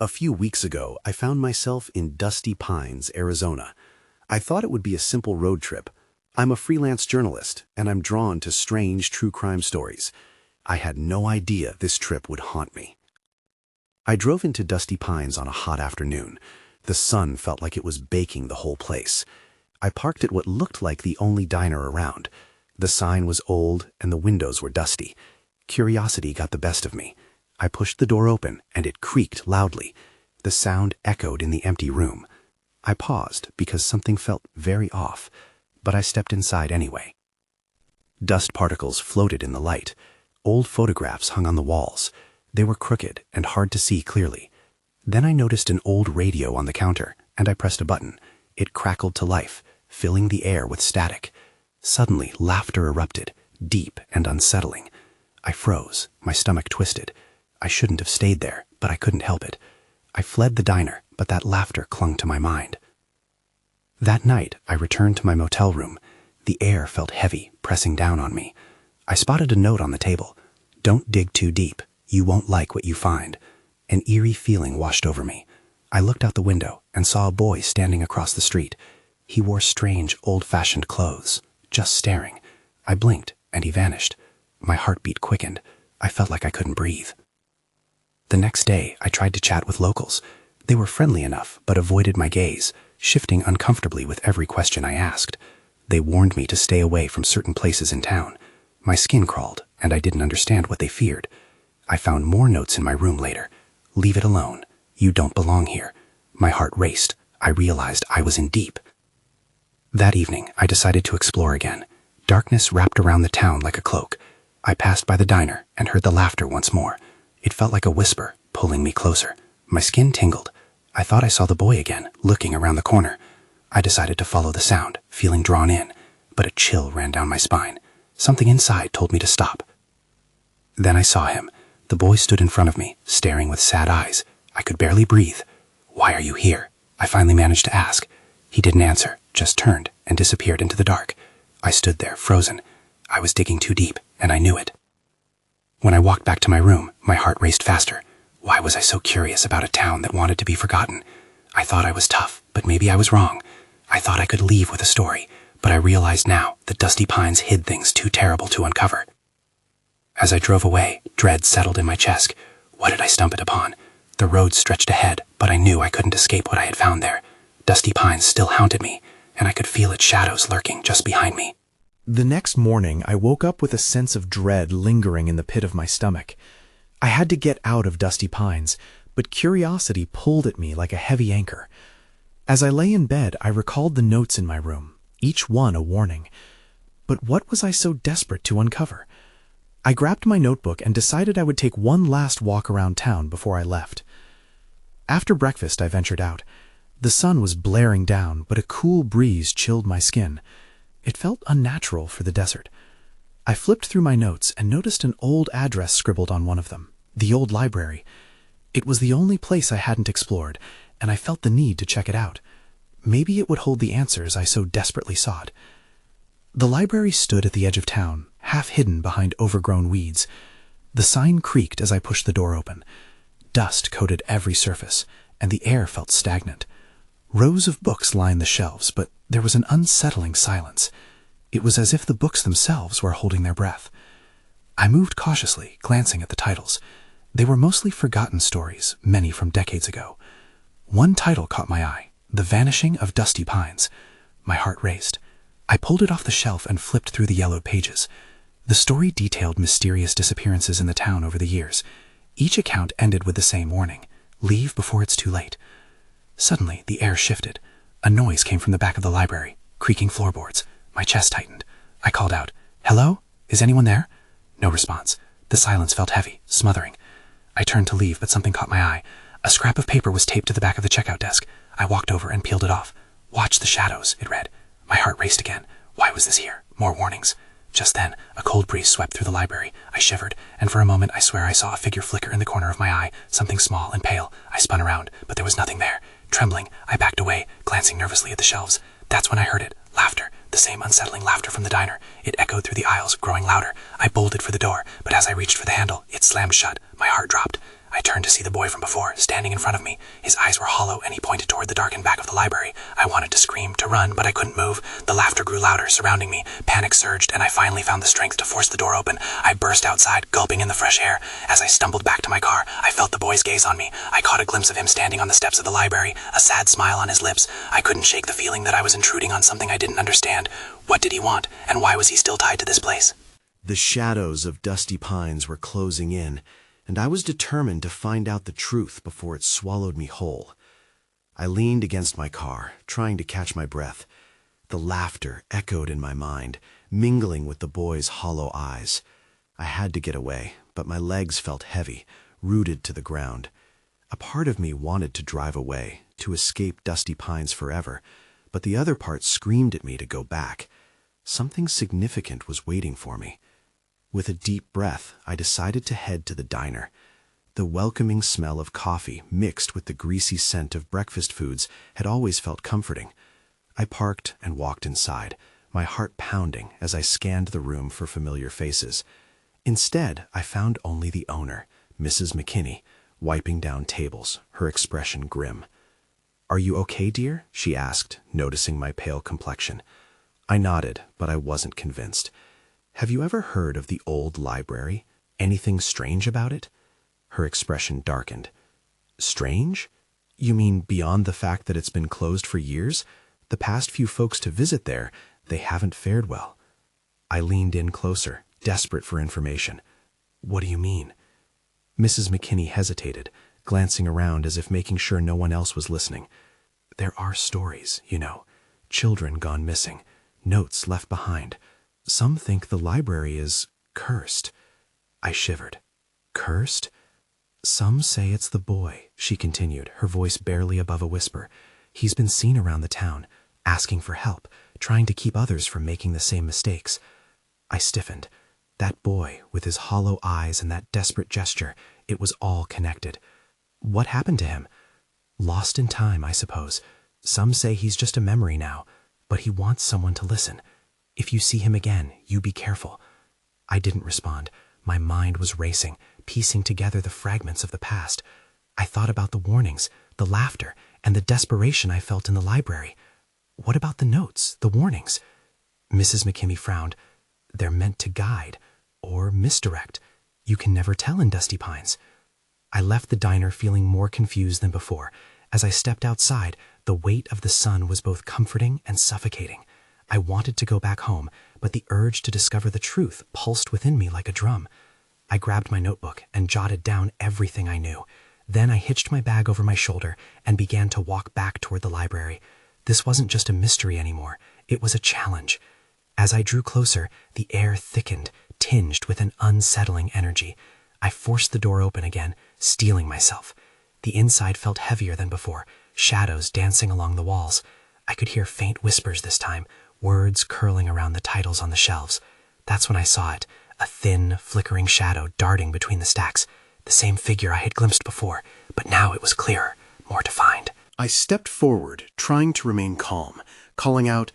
A few weeks ago, I found myself in Dusty Pines, Arizona. I thought it would be a simple road trip. I'm a freelance journalist, and I'm drawn to strange true crime stories. I had no idea this trip would haunt me. I drove into Dusty Pines on a hot afternoon. The sun felt like it was baking the whole place. I parked at what looked like the only diner around. The sign was old, and the windows were dusty. Curiosity got the best of me. I pushed the door open, and it creaked loudly. The sound echoed in the empty room. I paused because something felt very off, but I stepped inside anyway. Dust particles floated in the light. Old photographs hung on the walls. They were crooked and hard to see clearly. Then I noticed an old radio on the counter, and I pressed a button. It crackled to life, filling the air with static. Suddenly, laughter erupted, deep and unsettling. I froze, my stomach twisted. I shouldn't have stayed there, but I couldn't help it. I fled the diner, but that laughter clung to my mind. That night, I returned to my motel room. The air felt heavy, pressing down on me. I spotted a note on the table. "Don't dig too deep. You won't like what you find." An eerie feeling washed over me. I looked out the window and saw a boy standing across the street. He wore strange, old-fashioned clothes, just staring. I blinked, and he vanished. My heartbeat quickened. I felt like I couldn't breathe. The next day, I tried to chat with locals. They were friendly enough, but avoided my gaze, shifting uncomfortably with every question I asked. They warned me to stay away from certain places in town. My skin crawled, and I didn't understand what they feared. I found more notes in my room later. "Leave it alone. You don't belong here." My heart raced. I realized I was in deep. That evening, I decided to explore again. Darkness wrapped around the town like a cloak. I passed by the diner and heard the laughter once more. It felt like a whisper, pulling me closer. My skin tingled. I thought I saw the boy again, looking around the corner. I decided to follow the sound, feeling drawn in, but a chill ran down my spine. Something inside told me to stop. Then I saw him. The boy stood in front of me, staring with sad eyes. I could barely breathe. "Why are you here?" I finally managed to ask. He didn't answer, just turned and disappeared into the dark. I stood there, frozen. I was digging too deep, and I knew it. When I walked back to my room, my heart raced faster. Why was I so curious about a town that wanted to be forgotten? I thought I was tough, but maybe I was wrong. I thought I could leave with a story, but I realized now that Dusty Pines hid things too terrible to uncover. As I drove away, dread settled in my chest. What had I stumbled upon? The road stretched ahead, but I knew I couldn't escape what I had found there. Dusty Pines still haunted me, and I could feel its shadows lurking just behind me. The next morning, I woke up with a sense of dread lingering in the pit of my stomach. I had to get out of Dusty Pines, but curiosity pulled at me like a heavy anchor. As I lay in bed, I recalled the notes in my room, each one a warning. But what was I so desperate to uncover? I grabbed my notebook and decided I would take one last walk around town before I left. After breakfast, I ventured out. The sun was blaring down, but a cool breeze chilled my skin. It felt unnatural for the desert. I flipped through my notes and noticed an old address scribbled on one of them, the old library. It was the only place I hadn't explored, and I felt the need to check it out. Maybe it would hold the answers I so desperately sought. The library stood at the edge of town, half hidden behind overgrown weeds. The sign creaked as I pushed the door open. Dust coated every surface, and the air felt stagnant. Rows of books lined the shelves, but there was an unsettling silence. It was as if the books themselves were holding their breath. I moved cautiously, glancing at the titles. They were mostly forgotten stories, many from decades ago. One title caught my eye, "The Vanishing of Dusty Pines." My heart raced. I pulled it off the shelf and flipped through the yellowed pages. The story detailed mysterious disappearances in the town over the years. Each account ended with the same warning: leave before it's too late. Suddenly, the air shifted. A noise came from the back of the library, creaking floorboards. My chest tightened. I called out, "Hello? Is anyone there?" No response. The silence felt heavy, smothering. I turned to leave, but something caught my eye. A scrap of paper was taped to the back of the checkout desk. I walked over and peeled it off. "Watch the shadows," it read. My heart raced again. Why was this here? More warnings. Just then, a cold breeze swept through the library. I shivered, and for a moment I swear I saw a figure flicker in the corner of my eye, something small and pale. I spun around, but there was nothing there. Trembling, I backed away, glancing nervously at the shelves. That's when I heard it. Laughter. The same unsettling laughter from the diner. It echoed through the aisles, growing louder. I bolted for the door, but as I reached for the handle, it slammed shut. My heart dropped. I turned to see the boy from before, standing in front of me. His eyes were hollow, and he pointed toward the darkened back of the library. I wanted to scream, to run, but I couldn't move. The laughter grew louder, surrounding me. Panic surged, and I finally found the strength to force the door open. I burst outside, gulping in the fresh air. As I stumbled back to my car, I felt the boy's gaze on me. I caught a glimpse of him standing on the steps of the library, a sad smile on his lips. I couldn't shake the feeling that I was intruding on something I didn't understand. What did he want, and why was he still tied to this place? The shadows of Dusty Pines were closing in, and I was determined to find out the truth before it swallowed me whole. I leaned against my car, trying to catch my breath. The laughter echoed in my mind, mingling with the boy's hollow eyes. I had to get away, but my legs felt heavy, rooted to the ground. A part of me wanted to drive away, to escape Dusty Pines forever, but the other part screamed at me to go back. Something significant was waiting for me. With a deep breath, I decided to head to the diner. The welcoming smell of coffee mixed with the greasy scent of breakfast foods had always felt comforting. I parked and walked inside, my heart pounding as I scanned the room for familiar faces. Instead, I found only the owner, Mrs. McKinney, wiping down tables, her expression grim. "Are you okay, dear?" she asked, noticing my pale complexion. I nodded, but I wasn't convinced. "Have you ever heard of the old library? Anything strange about it?" Her expression darkened. "Strange? You mean beyond the fact that it's been closed for years? The past few folks to visit there, they haven't fared well." I leaned in closer, desperate for information. "What do you mean?" Mrs. McKinney hesitated, glancing around as if making sure no one else was listening. "There are stories, you know. Children gone missing, notes left behind. Some think the library is cursed." I shivered. "Cursed?" "Some say it's the boy," she continued, her voice barely above a whisper. "He's been seen around the town, asking for help, trying to keep others from making the same mistakes." I stiffened. That boy, with his hollow eyes and that desperate gesture, it was all connected. What happened to him? Lost in time, I suppose. Some say he's just a memory now, but he wants someone to listen. If you see him again, you be careful. I didn't respond. My mind was racing, piecing together the fragments of the past. I thought about the warnings, the laughter, and the desperation I felt in the library. What about the notes, the warnings? Mrs. McKinney frowned. They're meant to guide, or misdirect. You can never tell in Dusty Pines. I left the diner feeling more confused than before. As I stepped outside, the weight of the sun was both comforting and suffocating. I wanted to go back home, but the urge to discover the truth pulsed within me like a drum. I grabbed my notebook and jotted down everything I knew. Then I hitched my bag over my shoulder and began to walk back toward the library. This wasn't just a mystery anymore. It was a challenge. As I drew closer, the air thickened, tinged with an unsettling energy. I forced the door open again, steeling myself. The inside felt heavier than before, shadows dancing along the walls. I could hear faint whispers this time, words curling around the titles on the shelves. That's when I saw it, a thin, flickering shadow darting between the stacks. The same figure I had glimpsed before, but now it was clearer, more defined. I stepped forward, trying to remain calm, calling out,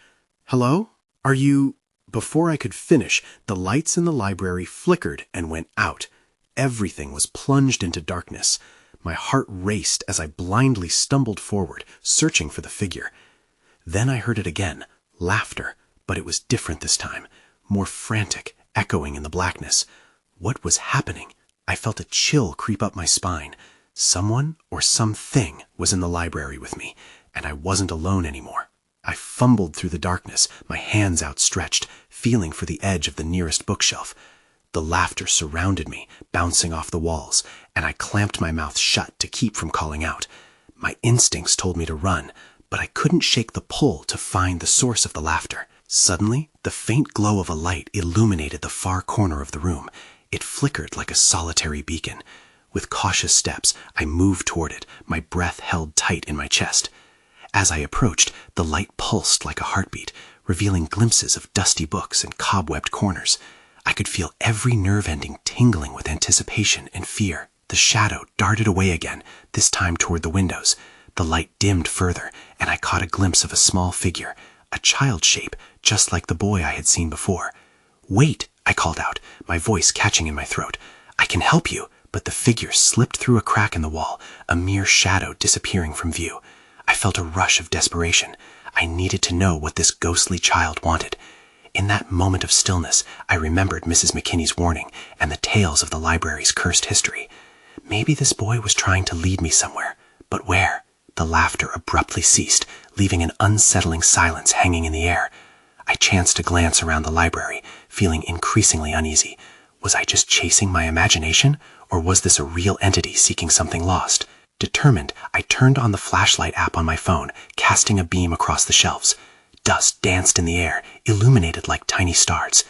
"Hello? Are you—" Before I could finish, the lights in the library flickered and went out. Everything was plunged into darkness. My heart raced as I blindly stumbled forward, searching for the figure. Then I heard it again, laughter, but it was different this time, more frantic, echoing in the blackness. What was happening? I felt a chill creep up my spine. Someone or something was in the library with me, and I wasn't alone anymore. I fumbled through the darkness, my hands outstretched, feeling for the edge of the nearest bookshelf. The laughter surrounded me, bouncing off the walls, and I clamped my mouth shut to keep from calling out. My instincts told me to run, but I couldn't shake the pull to find the source of the laughter. Suddenly, the faint glow of a light illuminated the far corner of the room. It flickered like a solitary beacon. With cautious steps, I moved toward it, my breath held tight in my chest. As I approached, the light pulsed like a heartbeat, revealing glimpses of dusty books and cobwebbed corners. I could feel every nerve ending tingling with anticipation and fear. The shadow darted away again, this time toward the windows. The light dimmed further, and I caught a glimpse of a small figure, a child's shape, just like the boy I had seen before. "Wait," I called out, my voice catching in my throat. "I can help you, but the figure slipped through a crack in the wall, a mere shadow disappearing from view. I felt a rush of desperation. I needed to know what this ghostly child wanted. In that moment of stillness, I remembered Mrs. McKinney's warning and the tales of the library's cursed history. Maybe this boy was trying to lead me somewhere, but where? The laughter abruptly ceased, leaving an unsettling silence hanging in the air. I chanced to glance around the library, feeling increasingly uneasy. Was I just chasing my imagination, or was this a real entity seeking something lost? Determined, I turned on the flashlight app on my phone, casting a beam across the shelves. Dust danced in the air, illuminated like tiny stars.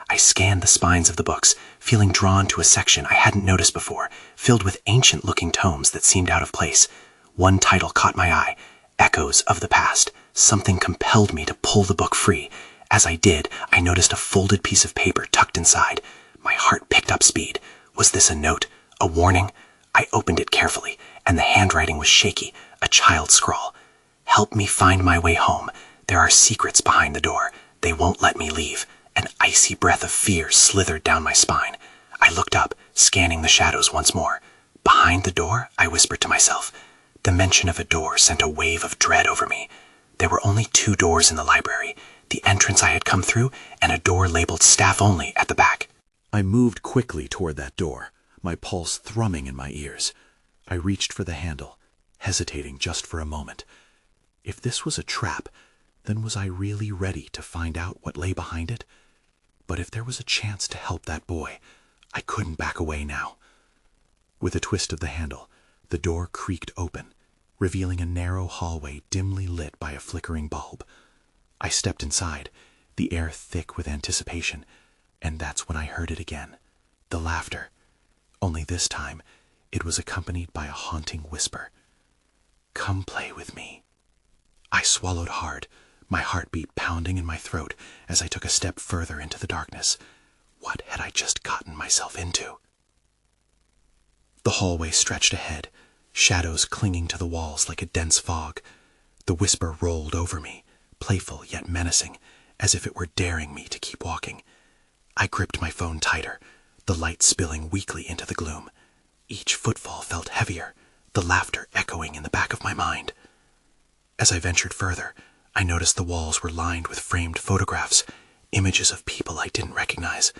I scanned the spines of the books, feeling drawn to a section I hadn't noticed before, filled with ancient-looking tomes that seemed out of place. One title caught my eye, Echoes of the Past. Something compelled me to pull the book free. As I did, I noticed a folded piece of paper tucked inside. My heart picked up speed. Was this a note? A warning? I opened it carefully, and the handwriting was shaky, a child's scrawl. Help me find my way home. There are secrets behind the door. They won't let me leave. An icy breath of fear slithered down my spine. I looked up, scanning the shadows once more. Behind the door, I whispered to myself. The mention of a door sent a wave of dread over me. There were only 2 doors in the library, the entrance I had come through and a door labeled staff only at the back. I moved quickly toward that door, my pulse thrumming in my ears. I reached for the handle, hesitating just for a moment. If this was a trap, then was I really ready to find out what lay behind it? But if there was a chance to help that boy, I couldn't back away now. With a twist of the handle, the door creaked open, revealing a narrow hallway dimly lit by a flickering bulb. I stepped inside, the air thick with anticipation, and that's when I heard it again, the laughter. Only this time, it was accompanied by a haunting whisper. Come play with me. I swallowed hard, my heartbeat pounding in my throat as I took a step further into the darkness. What had I just gotten myself into? The hallway stretched ahead, shadows clinging to the walls like a dense fog. The whisper rolled over me, playful yet menacing, as if it were daring me to keep walking. I gripped my phone tighter, the light spilling weakly into the gloom. Each footfall felt heavier, the laughter echoing in the back of my mind. As I ventured further, I noticed the walls were lined with framed photographs, images of people I didn't recognize.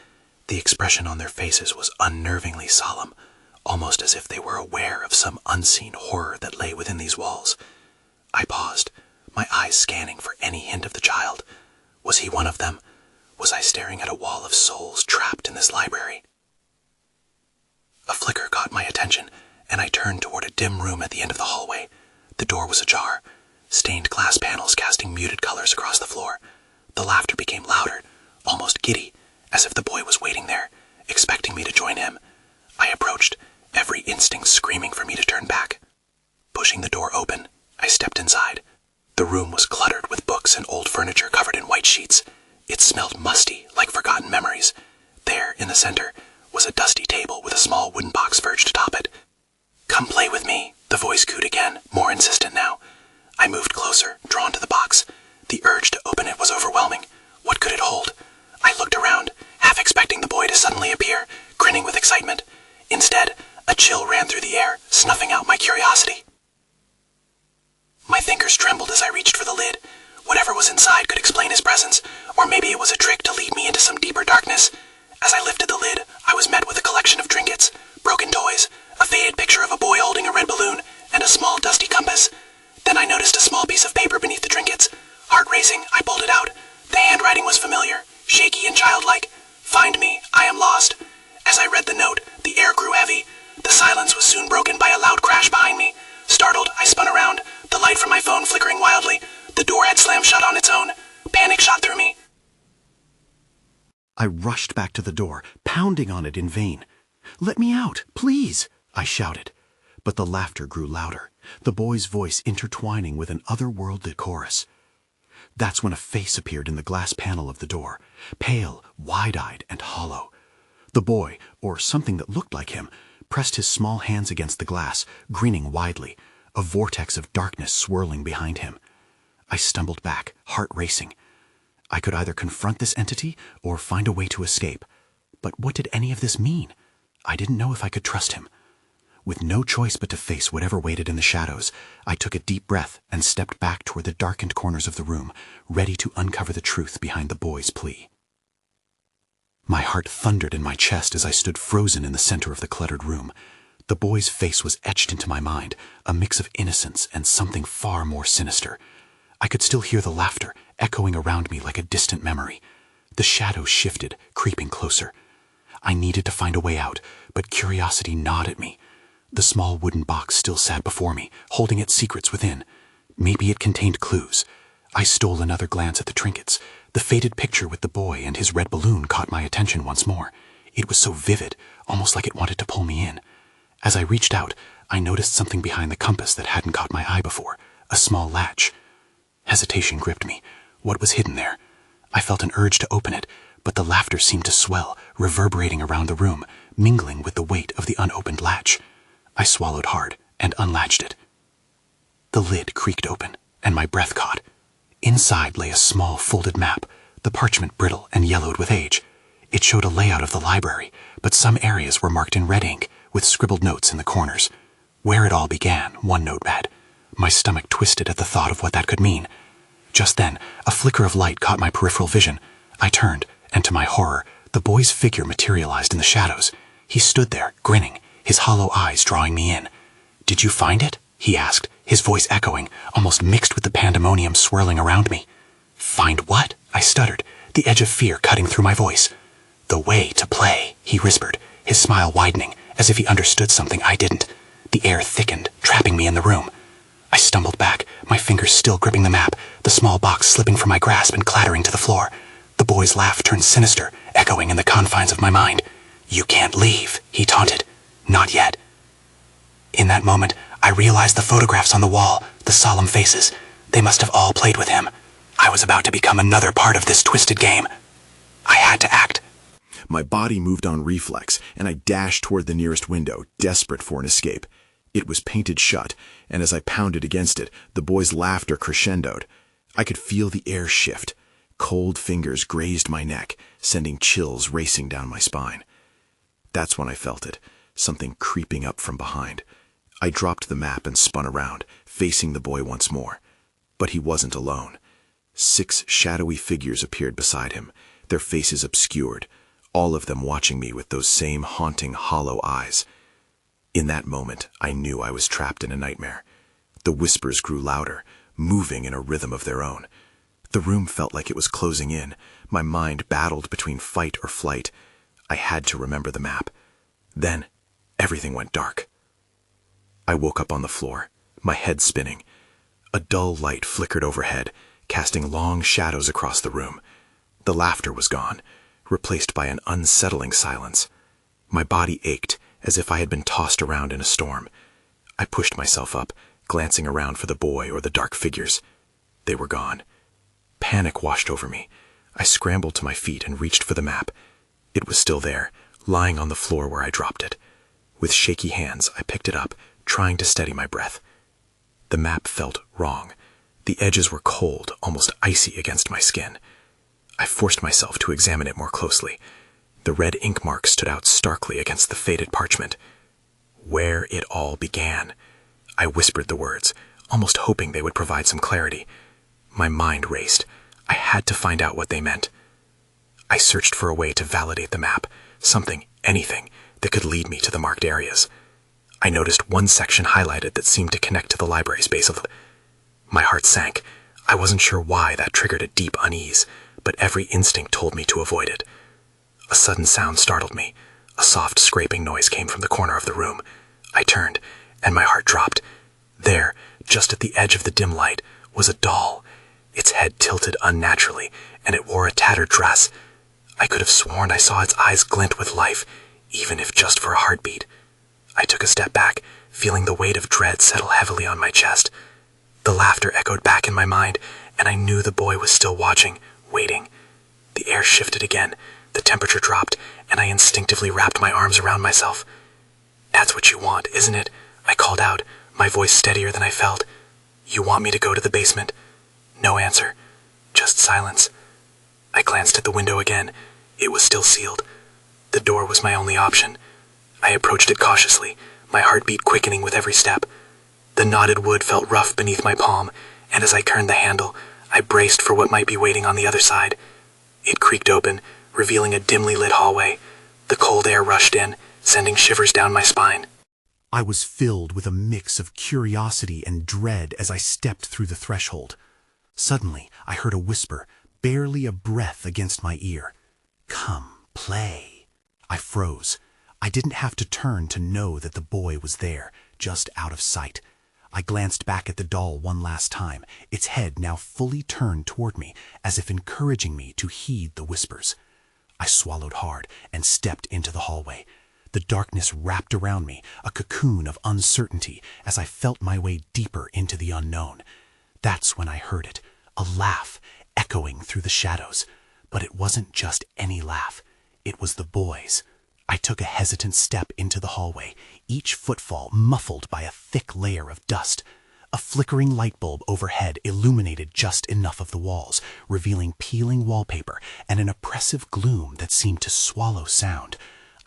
The expression on their faces was unnervingly solemn, almost as if they were aware of some unseen horror that lay within these walls. I paused, my eyes scanning for any hint of the child. Was he one of them? Was I staring at a wall of souls trapped in this library? A flicker caught my attention, and I turned toward a dim room at the end of the hallway. The door was ajar, stained glass panels casting muted colors across the floor. The laughter became louder, almost giddy, as if the boy was waiting there, expecting me to join him. I approached, every instinct screaming for me to turn back. Pushing the door open, I stepped inside. The room was cluttered with books and old furniture covered in white sheets. It smelled musty, like forgotten memories. There, in the center, was a dusty table with a small wooden box verged atop it. Come play with me, the voice cooed again, more insistent now. I moved closer, drawn to the box. The urge to open it was overwhelming. What could it hold? I looked around, half expecting the boy to suddenly appear, grinning with excitement. Instead, a chill ran through the air, snuffing out my curiosity. My fingers trembled as I reached for the lid. Whatever was inside could explain his presence, or maybe it was a trick to lead me into some deeper darkness. As I lifted the lid, I was met with a collection of trinkets, broken toys, a faded picture of a boy holding a red balloon, and a small dusty compass. Then I noticed a small piece of paper beneath the trinkets. Heart racing, I pulled it out. The handwriting was familiar, shaky and childlike. Find me, I am lost. As I read the note, the air grew heavy. The silence was soon broken by a loud crash behind me. Startled, I spun around, the light from my phone flickering wildly. The door had slammed shut on its own. Panic shot through me. I rushed back to the door, pounding on it in vain. "Let me out, please!" I shouted. But the laughter grew louder, the boy's voice intertwining with an otherworldly chorus. That's when a face appeared in the glass panel of the door, pale, wide-eyed, and hollow. The boy, or something that looked like him, pressed his small hands against the glass, grinning widely, a vortex of darkness swirling behind him. I stumbled back, heart racing. I could either confront this entity or find a way to escape. But what did any of this mean? I didn't know if I could trust him. With no choice but to face whatever waited in the shadows, I took a deep breath and stepped back toward the darkened corners of the room, ready to uncover the truth behind the boy's plea. My heart thundered in my chest as I stood frozen in the center of the cluttered room. The boy's face was etched into my mind, a mix of innocence and something far more sinister. I could still hear the laughter echoing around me like a distant memory. The shadows shifted, creeping closer. I needed to find a way out, but curiosity gnawed at me. The small wooden box still sat before me, holding its secrets within. Maybe it contained clues. I stole another glance at the trinkets. The faded picture with the boy and his red balloon caught my attention once more. It was so vivid, almost like it wanted to pull me in. As I reached out, I noticed something behind the compass that hadn't caught my eye before, a small latch. Hesitation gripped me. What was hidden there? I felt an urge to open it, but the laughter seemed to swell, reverberating around the room, mingling with the weight of the unopened latch. I swallowed hard and unlatched it. The lid creaked open, and my breath caught. Inside lay a small folded map, the parchment brittle and yellowed with age. It showed a layout of the library, but some areas were marked in red ink, with scribbled notes in the corners. Where it all began, one note read. My stomach twisted at the thought of what that could mean. Just then, a flicker of light caught my peripheral vision. I turned, and to my horror, the boy's figure materialized in the shadows. He stood there, grinning, his hollow eyes drawing me in. "Did you find it?" he asked, his voice echoing, almost mixed with the pandemonium swirling around me. "Find what?" I stuttered, the edge of fear cutting through my voice. "The way to play," he whispered, his smile widening, as if he understood something I didn't. The air thickened, trapping me in the room. I stumbled back, my fingers still gripping the map, the small box slipping from my grasp and clattering to the floor. The boy's laugh turned sinister, echoing in the confines of my mind. "You can't leave," he taunted. "Not yet." In that moment, I realized the photographs on the wall, the solemn faces. They must have all played with him. I was about to become another part of this twisted game. I had to act. My body moved on reflex, and I dashed toward the nearest window, desperate for an escape. It was painted shut, and as I pounded against it, the boy's laughter crescendoed. I could feel the air shift. Cold fingers grazed my neck, sending chills racing down my spine. That's when I felt it, something creeping up from behind. I dropped the map and spun around, facing the boy once more. But he wasn't alone. 6 shadowy figures appeared beside him, their faces obscured, all of them watching me with those same haunting, hollow eyes. In that moment, I knew I was trapped in a nightmare. The whispers grew louder, moving in a rhythm of their own. The room felt like it was closing in. My mind battled between fight or flight. I had to remember the map. Then, everything went dark. I woke up on the floor, my head spinning. A dull light flickered overhead, casting long shadows across the room. The laughter was gone, replaced by an unsettling silence. My body ached, as if I had been tossed around in a storm. I pushed myself up, glancing around for the boy or the dark figures. They were gone. Panic washed over me. I scrambled to my feet and reached for the map. It was still there, lying on the floor where I dropped it. With shaky hands, I picked it up, trying to steady my breath. The map felt wrong. The edges were cold, almost icy against my skin. I forced myself to examine it more closely. The red ink mark stood out starkly against the faded parchment. Where it all began. I whispered the words, almost hoping they would provide some clarity. My mind raced. I had to find out what they meant. I searched for a way to validate the map, something, anything, that could lead me to the marked areas. I noticed one section highlighted that seemed to connect to the library space of the... My heart sank. I wasn't sure why that triggered a deep unease, but every instinct told me to avoid it. A sudden sound startled me. A soft scraping noise came from the corner of the room. I turned, and my heart dropped. There, just at the edge of the dim light, was a doll. Its head tilted unnaturally, and it wore a tattered dress. I could have sworn I saw its eyes glint with life, even if just for a heartbeat. I took a step back, feeling the weight of dread settle heavily on my chest. The laughter echoed back in my mind, and I knew the boy was still watching, waiting. The air shifted again, the temperature dropped, and I instinctively wrapped my arms around myself. "That's what you want, isn't it?" I called out, my voice steadier than I felt. "You want me to go to the basement?" No answer, just silence. I glanced at the window again. It was still sealed. The door was my only option. I approached it cautiously, my heartbeat quickening with every step. The knotted wood felt rough beneath my palm, and as I turned the handle, I braced for what might be waiting on the other side. It creaked open, revealing a dimly lit hallway. The cold air rushed in, sending shivers down my spine. I was filled with a mix of curiosity and dread as I stepped through the threshold. Suddenly, I heard a whisper, barely a breath against my ear. "Come, play." I froze. I didn't have to turn to know that the boy was there, just out of sight. I glanced back at the doll one last time, its head now fully turned toward me, as if encouraging me to heed the whispers. I swallowed hard and stepped into the hallway. The darkness wrapped around me, a cocoon of uncertainty, as I felt my way deeper into the unknown. That's when I heard it, a laugh echoing through the shadows. But it wasn't just any laugh. It was the boy's. I took a hesitant step into the hallway, each footfall muffled by a thick layer of dust. A flickering light bulb overhead illuminated just enough of the walls, revealing peeling wallpaper and an oppressive gloom that seemed to swallow sound.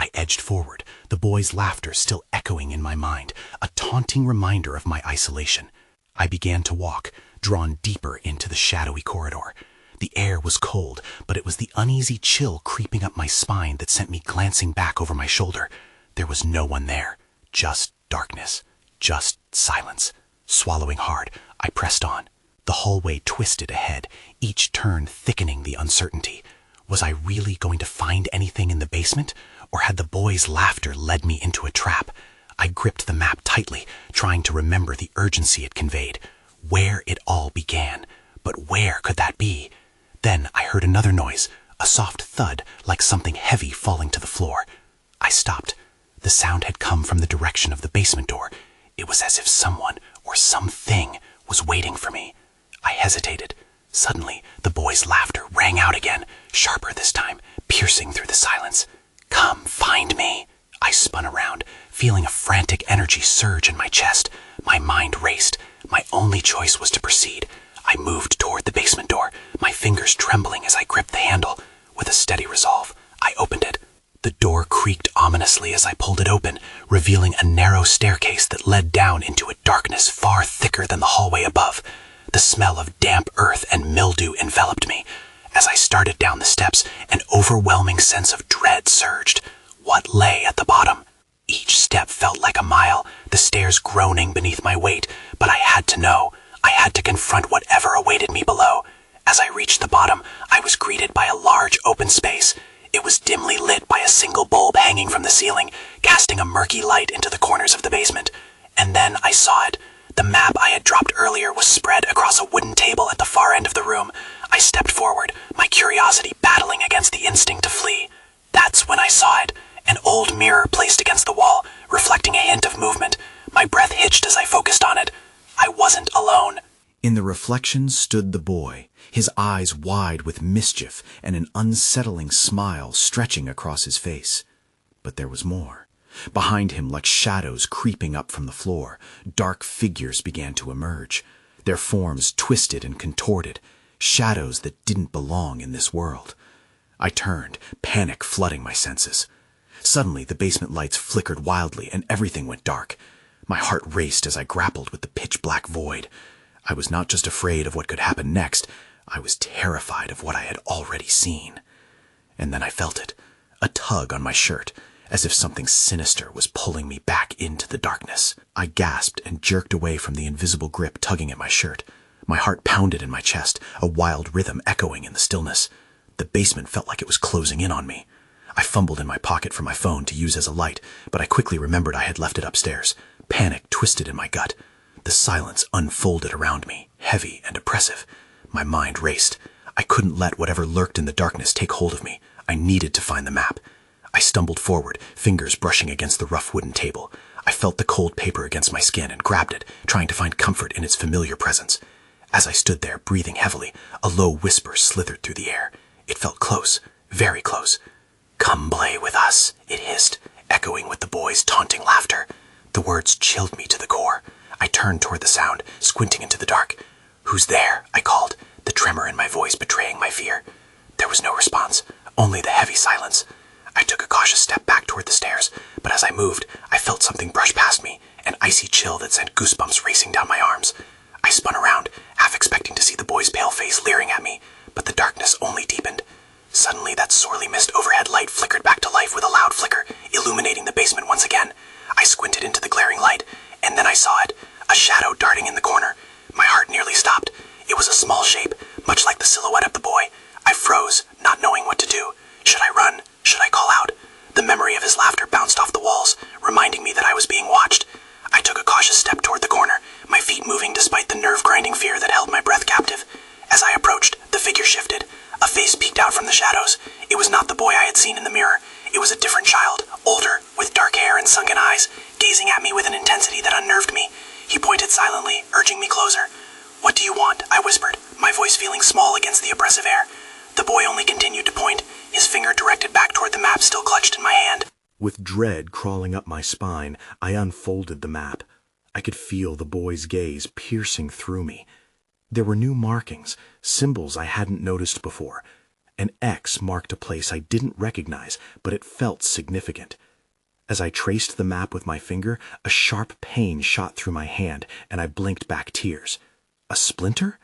I edged forward, the boy's laughter still echoing in my mind, a taunting reminder of my isolation. I began to walk, drawn deeper into the shadowy corridor. The air was cold, but it was the uneasy chill creeping up my spine that sent me glancing back over my shoulder. There was no one there, just darkness, just silence. Swallowing hard, I pressed on. The hallway twisted ahead, each turn thickening the uncertainty. Was I really going to find anything in the basement, or had the boy's laughter led me into a trap? I gripped the map tightly, trying to remember the urgency it conveyed. Where it all began. But where could that be? Then I heard another noise, a soft thud like something heavy falling to the floor. I stopped. The sound had come from the direction of the basement door. It was as if someone or something was waiting for me. I hesitated. Suddenly, the boy's laughter rang out again, sharper this time, piercing through the silence. "Come, find me." I spun around, feeling a frantic energy surge in my chest. My mind raced. My only choice was to proceed. I moved toward the basement door, my fingers trembling as I gripped the handle. With a steady resolve, I opened it. The door creaked ominously as I pulled it open, revealing a narrow staircase that led down into a darkness far thicker than the hallway above. The smell of damp earth and mildew enveloped me. As I started down the steps, an overwhelming sense of dread surged. What lay at the bottom? Each step felt like a mile, the stairs groaning beneath my weight, but I had to know. I had to confront whatever awaited me below. As I reached the bottom, I was greeted by a large open space. It was dimly lit by a single bulb hanging from the ceiling, casting a murky light into the corners of the basement. And then I saw it. The map I had dropped earlier was spread across a wooden table at the far end of the room. I stepped forward, my curiosity battling against the instinct to flee. That's when I saw it. An old mirror placed against the wall, reflecting a hint of movement. My breath hitched as I focused on it. I wasn't alone. In the reflection stood the boy, his eyes wide with mischief and an unsettling smile stretching across his face. But there was more. Behind him, like shadows creeping up from the floor, dark figures began to emerge, their forms twisted and contorted, shadows that didn't belong in this world. I turned, panic flooding my senses. Suddenly, the basement lights flickered wildly and everything went dark. My heart raced as I grappled with the pitch-black void. I was not just afraid of what could happen next, I was terrified of what I had already seen. And then I felt it, a tug on my shirt, as if something sinister was pulling me back into the darkness. I gasped and jerked away from the invisible grip tugging at my shirt. My heart pounded in my chest, a wild rhythm echoing in the stillness. The basement felt like it was closing in on me. I fumbled in my pocket for my phone to use as a light, but I quickly remembered I had left it upstairs. Panic twisted in my gut. The silence unfolded around me, heavy and oppressive. My mind raced. I couldn't let whatever lurked in the darkness take hold of me. I needed to find the map. I stumbled forward, fingers brushing against the rough wooden table. I felt the cold paper against my skin and grabbed it, trying to find comfort in its familiar presence. As I stood there, breathing heavily, a low whisper slithered through the air. It felt close, very close. "Come play with us," it hissed, echoing with the boy's taunting laughter. The words chilled me to the core. I turned toward the sound, squinting into the dark. "Who's there?" I called, the tremor in my voice betraying my fear. There was no response, only the heavy silence. I took a cautious step back toward the stairs, but as I moved, I felt something brush past me, an icy chill that sent goosebumps racing down my arms. I spun around, half expecting to see the boy's pale face leering at me, but the darkness only deepened. Suddenly, that sorely missed overhead light flickered back to life with a loud flicker, illuminating the basement once again. I squinted into the glaring light, and then I saw it, a shadow darting in the corner. My heart nearly stopped. It was a small shape, much like the silhouette of the boy. I froze, not knowing what to do. Should I run? Should I call out? The memory of his laughter bounced off the walls, reminding me that I was being watched. I took a cautious step toward the corner, my feet moving despite the nerve-grinding fear that held my breath captive. As I approached, the figure shifted. A face peeked out from the shadows. It was not the boy I had seen in the mirror. It was a different child, older, with dark hair and sunken eyes, gazing at me with an intensity that unnerved me. He pointed silently, urging me closer. "What do you want?" I whispered, my voice feeling small against the oppressive air. The boy only continued to point, his finger directed back toward the map still clutched in my hand. With dread crawling up my spine, I unfolded the map. I could feel the boy's gaze piercing through me. There were new markings, symbols I hadn't noticed before. An X marked a place I didn't recognize, but it felt significant. As I traced the map with my finger, a sharp pain shot through my hand, and I blinked back tears. A splinter?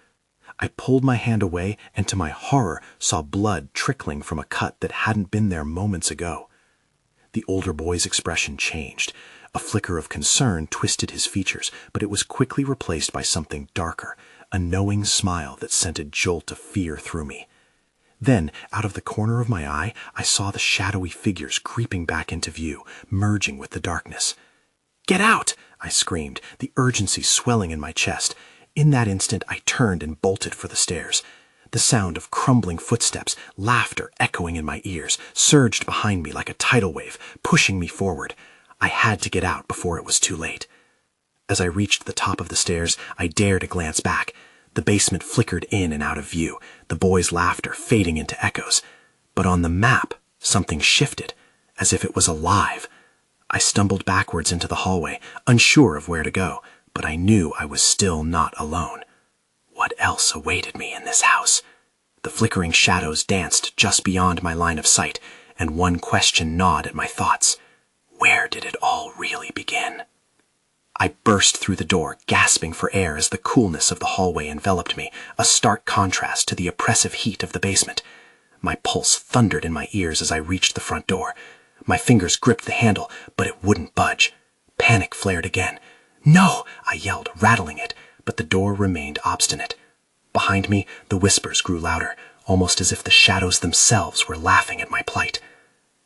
I pulled my hand away, and to my horror saw blood trickling from a cut that hadn't been there moments ago. The older boy's expression changed. A flicker of concern twisted his features, but it was quickly replaced by something darker, a knowing smile that sent a jolt of fear through me. Then, out of the corner of my eye, I saw the shadowy figures creeping back into view, merging with the darkness. "Get out!" I screamed, the urgency swelling in my chest. In that instant, I turned and bolted for the stairs. The sound of crumbling footsteps, laughter echoing in my ears, surged behind me like a tidal wave, pushing me forward. I had to get out before it was too late. As I reached the top of the stairs, I dared to glance back. The basement flickered in and out of view, the boy's laughter fading into echoes. But on the map, something shifted, as if it was alive. I stumbled backwards into the hallway, unsure of where to go, but I knew I was still not alone. What else awaited me in this house? The flickering shadows danced just beyond my line of sight, and one question gnawed at my thoughts. Where did it all really begin? I burst through the door, gasping for air as the coolness of the hallway enveloped me, a stark contrast to the oppressive heat of the basement. My pulse thundered in my ears as I reached the front door. My fingers gripped the handle, but it wouldn't budge. Panic flared again. "No!" I yelled, rattling it, but the door remained obstinate. Behind me, the whispers grew louder, almost as if the shadows themselves were laughing at my plight.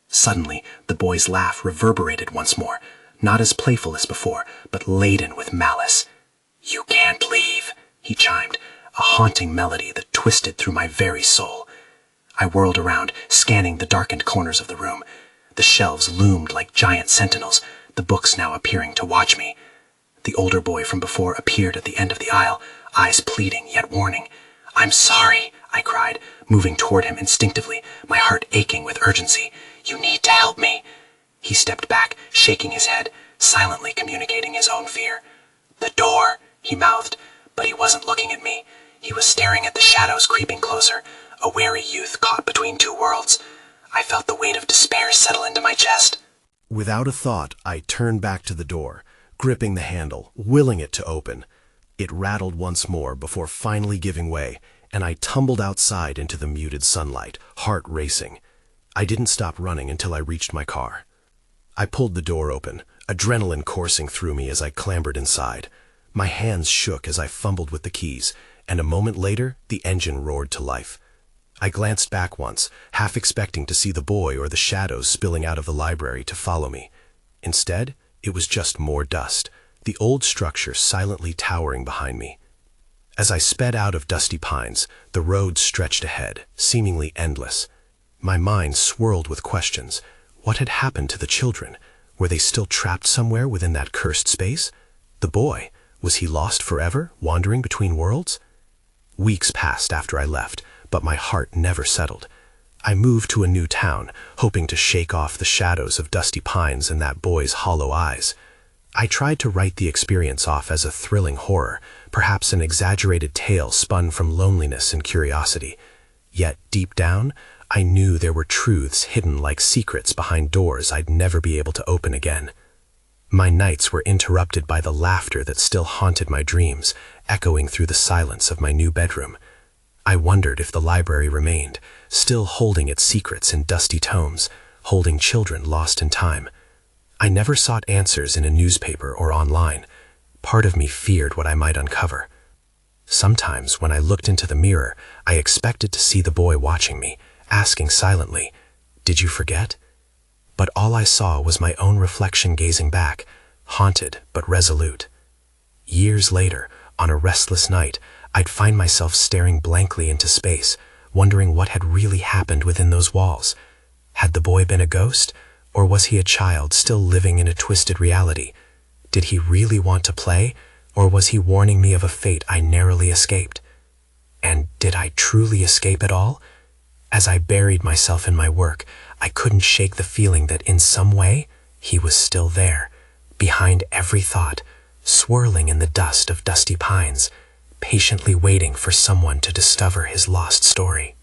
Suddenly, the boy's laugh reverberated once more, not as playful as before, but laden with malice. "You can't leave," he chimed, a haunting melody that twisted through my very soul. I whirled around, scanning the darkened corners of the room. The shelves loomed like giant sentinels, the books now appearing to watch me. The older boy from before appeared at the end of the aisle, eyes pleading yet warning. "I'm sorry," I cried, moving toward him instinctively, my heart aching with urgency. "You need to help me." He stepped back, shaking his head, silently communicating his own fear. "The door," he mouthed, but he wasn't looking at me. He was staring at the shadows creeping closer, a wary youth caught between two worlds. I felt the weight of despair settle into my chest. Without a thought, I turned back to the door, gripping the handle, willing it to open. It rattled once more before finally giving way, and I tumbled outside into the muted sunlight, heart racing. I didn't stop running until I reached my car. I pulled the door open, adrenaline coursing through me as I clambered inside. My hands shook as I fumbled with the keys, and a moment later, the engine roared to life. I glanced back once, half expecting to see the boy or the shadows spilling out of the library to follow me. Instead, it was just more dust, the old structure silently towering behind me. As I sped out of Dusty Pines, the road stretched ahead, seemingly endless. My mind swirled with questions. What had happened to the children? Were they still trapped somewhere within that cursed space? The boy, was he lost forever, wandering between worlds? Weeks passed after I left, but my heart never settled. I moved to a new town, hoping to shake off the shadows of Dusty Pines and that boy's hollow eyes. I tried to write the experience off as a thrilling horror, perhaps an exaggerated tale spun from loneliness and curiosity. Yet, deep down, I knew there were truths hidden like secrets behind doors I'd never be able to open again. My nights were interrupted by the laughter that still haunted my dreams, echoing through the silence of my new bedroom. I wondered if the library remained, still holding its secrets in dusty tomes, holding children lost in time. I never sought answers in a newspaper or online. Part of me feared what I might uncover. Sometimes, when I looked into the mirror, I expected to see the boy watching me, asking silently, "Did you forget?" But all I saw was my own reflection gazing back, haunted but resolute. Years later, on a restless night, I'd find myself staring blankly into space, wondering what had really happened within those walls. Had the boy been a ghost, or was he a child still living in a twisted reality? Did he really want to play, or was he warning me of a fate I narrowly escaped? And did I truly escape at all? As I buried myself in my work, I couldn't shake the feeling that in some way, he was still there, behind every thought, swirling in the dust of dusty pines, patiently waiting for someone to discover his lost story.